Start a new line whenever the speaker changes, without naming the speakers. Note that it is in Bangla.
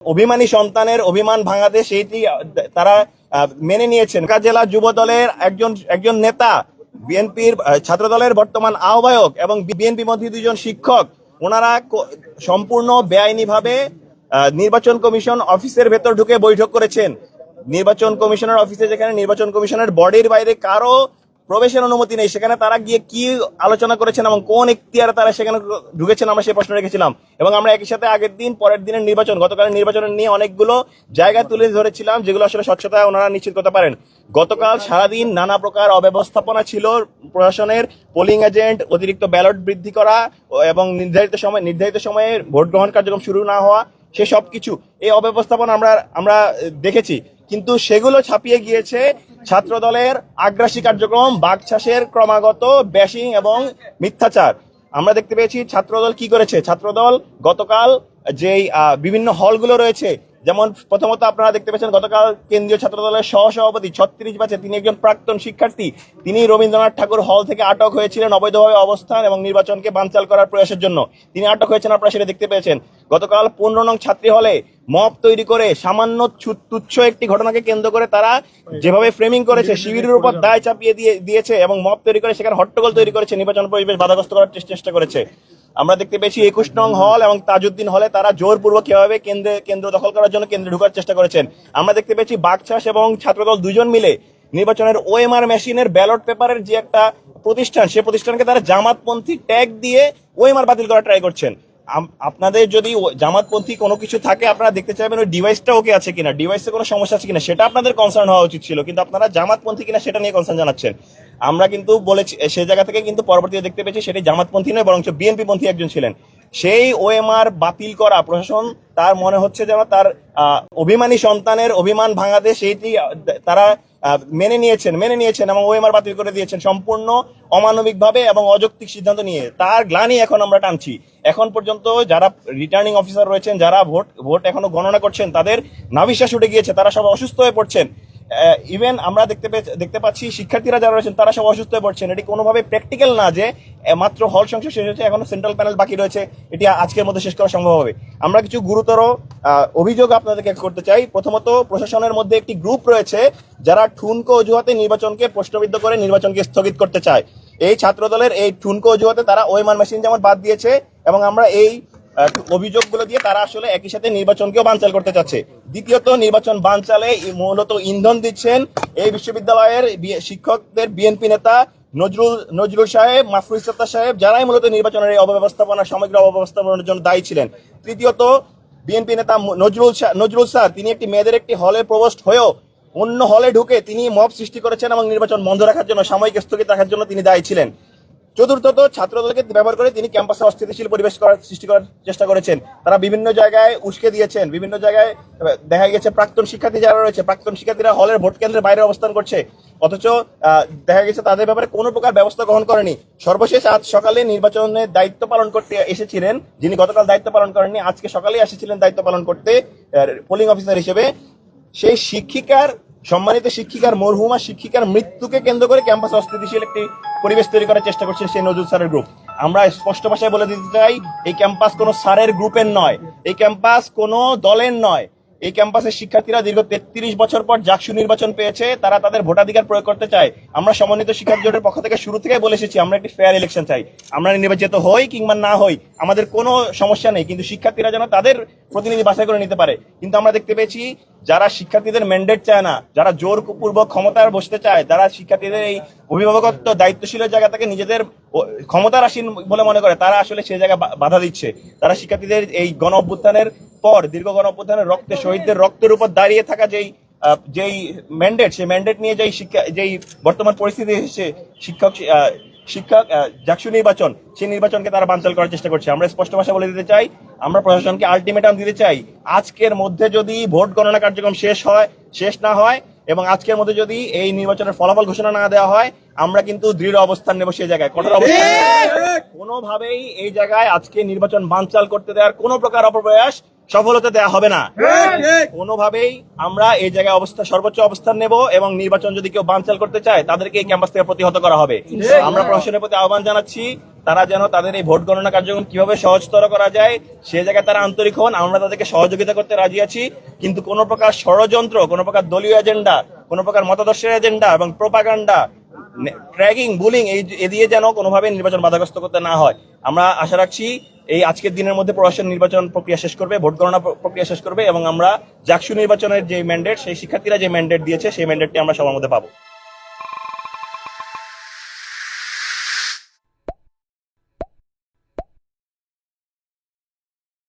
অভিমানী সন্তানের অভিমান ভাঙাতে সেইটি তারা মেনে নিয়েছেন। ঢাকা জেলা যুব দলের একজন নেতা, বিএনপির ছাত্র দলের বর্তমান আহ্বায়ক এবং বিএনপি মন্ত্রী দুজন শিক্ষক, ওনারা সম্পূর্ণ বেআইনিভাবে নির্বাচন কমিশন অফিসের ভেতর ঢুকে বৈঠক করেছেন। নির্বাচন কমিশনের অফিসে, যেখানে নির্বাচন কমিশনের বডির বাইরে কারো প্রবেশের অনুমতি নেই, সেখানে তারা গিয়ে কি আলোচনা করেছেন এবং কোন এখতিয়ারে তারা সেখানে ঢুকেছেন, আমরা সেই প্রশ্ন রেখেছিলাম। এবং আমরা একই সাথে আগের দিন, পরের দিনের নির্বাচন, গতকালের নির্বাচনের নিয়ে অনেকগুলো জায়গায় তুলে ধরেছিলাম যেগুলো আসলে স্বচ্ছতা ওনারা নিশ্চিত করতে পারেন। গতকাল সারাদিন নানা প্রকার অব্যবস্থাপনা ছিল প্রশাসনের। পোলিং এজেন্ট, অতিরিক্ত ব্যালট বৃদ্ধি করা এবং নির্ধারিত সময়ে ভোট গ্রহণ কার্যক্রম শুরু না হওয়া, সে সব কিছু এই অব্যবস্থাপনা আমরা দেখেছি। কিন্তু সেগুলো ছাপিয়ে গিয়েছে ছাত্র দলের আগ্রাসী কার্যক্রম, বাকছাসের ক্রমাগত ব্যাশিং এবং মিথ্যাচার। আমরা দেখতে পেয়েছি ছাত্রদল কি করেছে। ছাত্রদল গতকাল যেই বিভিন্ন হলগুলো রয়েছে, যেমন প্রথমত আপনারা দেখতে পেয়েছেন গতকাল কেন্দ্রীয় ছাত্রদলের সহসভাপতি 36 ব্যাচে, তিনি একজন প্রাক্তন শিক্ষার্থী, তিনি রবীন্দ্রনাথ ঠাকুর হল থেকে আটক হয়েছিলেন অবৈধভাবে অবস্থান এবং নির্বাচনকে বানচাল করার প্রয়াসের জন্য। তিনি আটক হয়েছেন, আপনারা সেটা দেখতে পেয়েছেন। গতকাল 15 নং ছাত্রী হলে মব তৈরি করে সামান্য তুচ্ছ একটি ঘটনাকে কেন্দ্র করে তারা যেভাবে ফ্রেমিং করেছে, শিবিরের উপর দায় চাপিয়ে দিয়েছে এবং মব তৈরি করে সেখানে হট্টগোল তৈরি করেছে, নির্বাচন পরিবেশ বাধাগ্রস্ত করার চেষ্টা করেছে। আমরা দেখতে পেয়েছি 21 নং হল এবং তাজউদ্দিন হলে তারা জোরপূর্বক কিভাবে কেন্দ্র দখল করার জন্য কেন্দ্রে ঢোকার চেষ্টা করেছেন। আমরা দেখতে পেয়েছি বাকছাস এবং ছাত্রদল দুজন মিলে নির্বাচনের ওএমআর মেশিনের ব্যালট পেপারের যে একটা প্রতিষ্ঠান, সে প্রতিষ্ঠানকে তারা জামাতপন্থী ট্যাগ দিয়ে ওএমআর বাতিল করার ট্রাই করছেন। আপনাদের যদি জামাতপন্থী কোনো কিছু থাকে, আপনারা দেখতে চাইবেন ওই ডিভাইসটা ওকে আছে কিনা, ডিভাইসে কোনো সমস্যা আছে কিনা, সেটা আপনাদের কনসার্ন হওয়া উচিত ছিল। কিন্তু আপনারা জামাতপন্থী কিনা সেটা নিয়ে কনসার্ন জানাচ্ছেন। আমরা কিন্তু বলেছি, সেই জায়গা থেকে কিন্তু পরবর্তীতে দেখতে পেয়েছি সেটি জামাতপন্থী নয়, বরং বিএনপি পন্থী একজন ছিলেন। সেই ওএমআর বাতিল করা প্রশাসন, তার মনে হচ্ছে যেন তার অভিমানী সন্তানের অভিমান ভাঙাতে সেইটি তারা মেনে নিয়েছেন এবং ওএমআর বাতিল করে দিয়েছেন সম্পূর্ণ অমানবিকভাবে এবং অযৌক্তিক সিদ্ধান্ত নিয়ে। তার গ্লানি এখন আমরা টানছি। এখন পর্যন্ত যারা রিটার্নিং অফিসার রয়েছেন, যারা ভোট এখনো গণনা করছেন, তাদের নাভিশ্বাস উঠে গিয়েছে, তারা সব অসুস্থ হয়ে পড়ছেন। ইভেন আমরা দেখতে পাচ্ছি শিক্ষার্থীরা যারা রয়েছেন তারা সব অসুস্থ হয়ে পড়ছেন। এটি কোনোভাবে প্র্যাকটিক্যাল না যে মাত্র হল সংখ্যা শেষ হয়েছে, এখনো সেন্ট্রাল প্যানেল বাকি রয়েছে, এটি আজকের মধ্যে শেষ করা সম্ভব হবে। আমরা কিছু গুরুতর অভিযোগ আপনাদেরকে করতে চাই। প্রথমত, প্রশাসনের মধ্যে একটি গ্রুপ রয়েছে যারা ঠুনকো অজুহাতে নির্বাচনকে প্রশ্নবিদ্ধ করে নির্বাচনকে স্থগিত করতে চায়। এই ছাত্র দলের এই ঠুনকো অজুহাতে তারা ওএমআর মেশিন যেমন বাদ দিয়েছে এবং আমরা এই অভিযোগগুলো দিয়ে তারা আসলে একই সাথে নির্বাচনকেও বানচাল করতে চাচ্ছে। দ্বিতীয়ত, নির্বাচন বানচালে মূলত ইন্ধন দিচ্ছেন এই বিশ্ববিদ্যালয়ের শিক্ষকদের বিএনপি নেতা নজরুল সাহেব, মাহফুজ সত্তার সাহেব, যারাই মূলত নির্বাচনের এই অব্যবস্থাপনা, সমগ্র অব্যবস্থাপনার জন্য দায়ী ছিলেন। তৃতীয়ত, বিএনপি নেতা নজরুল স্যার, তিনি একটি মেয়েদের একটি হলে প্রবোস্ট হয়েও অন্য হলে ঢুকে তিনি মব সৃষ্টি করেছেন এবং নির্বাচন বন্ধ রাখার জন্য, সাময়িক স্থগিত রাখার জন্য তিনি দায়ী ছিলেন। চতুর্থত, ছাত্রদলকে ব্যবহার করে তিনি ক্যাম্পাসে অস্থিতিশীল পরিবেশ সৃষ্টি করার চেষ্টা করেছেন। তারা বিভিন্ন জায়গায় উস্কে দিয়েছেন, বিভিন্ন জায়গায় দেখা গেছে প্রাক্তন শিক্ষার্থী যারা রয়েছে, প্রাক্তন শিক্ষার্থীরা হলের ভোট কেন্দ্রের বাইরে অবস্থান করছে, অথচ দেখা গেছে তাদের ব্যাপারে কোনো প্রকার ব্যবস্থা গ্রহণ করেনি। সর্বশেষ আজ সকালে নির্বাচনের দায়িত্ব পালন করতে এসেছিলেন যিনি গতকাল দায়িত্ব পালন করেননি, আজকে সকালে এসেছিলেন দায়িত্ব পালন করতে পোলিং অফিসার হিসেবে। সেই সম্মানিত শিক্ষিকার, মরহুমা শিক্ষিকার মৃত্যুকে কেন্দ্র করে ক্যাম্পাসে অস্থিতিশীল একটি পরিবেশ তৈরি করার চেষ্টা করছে সেই নজরুল স্যারের গ্রুপ। আমরা স্পষ্ট ভাষায় বলে দিতে চাই, এই ক্যাম্পাস কোনো স্যারের গ্রুপের নয়, এই ক্যাম্পাস কোনো দলের নয়। এই ক্যাম্পাসের শিক্ষার্থীরা দীর্ঘ 33 বছর পর জাকসু নির্বাচন পেয়েছে, তারা তাদের ভোটাধিকার প্রয়োগ করতে চায়। আমরা সমন্বিত শিক্ষার্থী জোটের পক্ষ থেকে শুরু থেকে বলে এসেছি, আমরা একটি ফেয়ার ইলেকশন চাই। আমরা নির্বাচিত হই কিংবা না হই, আমাদের কোনো সমস্যা নেই, কিন্তু শিক্ষার্থীরা যেন তাদের প্রতিনিধি বাছাই করে নিতে পারে। কিন্তু আমরা দেখতে পেয়েছি যারা শিক্ষার্থীদের ম্যান্ডেট চায় না, যারা জোরপূর্বক ক্ষমতায় বসতে চায়, যারা শিক্ষার্থীদের এই অভিভাবকত্ব দায়িত্বশীলের জায়গা থেকে নিজেদের ক্ষমতার আসীন বলে মনে করে, তারা আসলে সেই জায়গায় বাধা দিচ্ছে। তারা শিক্ষার্থীদের এই গণ অভ্যুত্থানের পর, দীর্ঘ গণ অভ্যুত্থানের রক্তে, শহীদদের রক্তের উপর দাঁড়িয়ে থাকা যেই ম্যান্ডেট, সেই ম্যান্ডেট নিয়ে যেই বর্তমান পরিস্থিতি এসেছে, শিক্ষক জাকসু নির্বাচন, সেই নির্বাচনকে তারা বানচাল করার চেষ্টা করছে। আমরা স্পষ্ট ভাষা বলে দিতে চাই, আমরা প্রশাসনকে আলটিমেটাম দিতে চাই, আজকের মধ্যে যদি ভোট গণনা কার্যক্রম শেষ না হয় এবং আজকের মধ্যে যদি এই নির্বাচনের ফলাফল ঘোষণা না দেওয়া হয়, আমরা কিন্তু দৃঢ় অবস্থান নেব সেই জায়গায়, কঠোর অবস্থান নেব। কোনোভাবেই এই জায়গায় আজকে নির্বাচন বানচাল করতে দেওয়ার কোনো প্রকার অপপ্রয়াস সফল হতে দেওয়া হবে না। কোনোভাবেই আমরা এই জায়গায় সর্বোচ্চ অবস্থান নেব এবং নির্বাচন যদি কেউ বানচাল করতে চায় তাদেরকে এই ক্যাম্পাস থেকে প্রতিহত করা হবে। আমরা প্রশাসনের প্রতি আহ্বান জানাচ্ছি তারা যেন তাদের এই ভোট গণনা কার্যক্রম কিভাবে সহজতর করা যায় সে জায়গায় তারা আন্তরিক হন। আমরা তাদেরকে সহযোগিতা করতে রাজি আছি, কিন্তু কোনো প্রকার ষড়যন্ত্র, কোনো প্রকার দলীয় এজেন্ডা, কোনো প্রকার মতাদর্শের এজেন্ডা এবং প্রোপাগান্ডা, ট্র্যাগিং, বুলিং এ দিয়ে যেন কোনোভাবে নির্বাচন বাধাগ্রস্ত করতে না হয়। আমরা আশা রাখছি এই আজকের দিনের মধ্যে প্রশাসন নির্বাচন প্রক্রিয়া শেষ করবে, ভোট গণনা প্রক্রিয়া শেষ করবে এবং আমরা জাকসু নির্বাচনের যে ম্যান্ডেট, সেই শিক্ষার্থীরা যে ম্যান্ডেট দিয়েছে সেই ম্যান্ডেটটি আমরা সবার মধ্যে পাবো।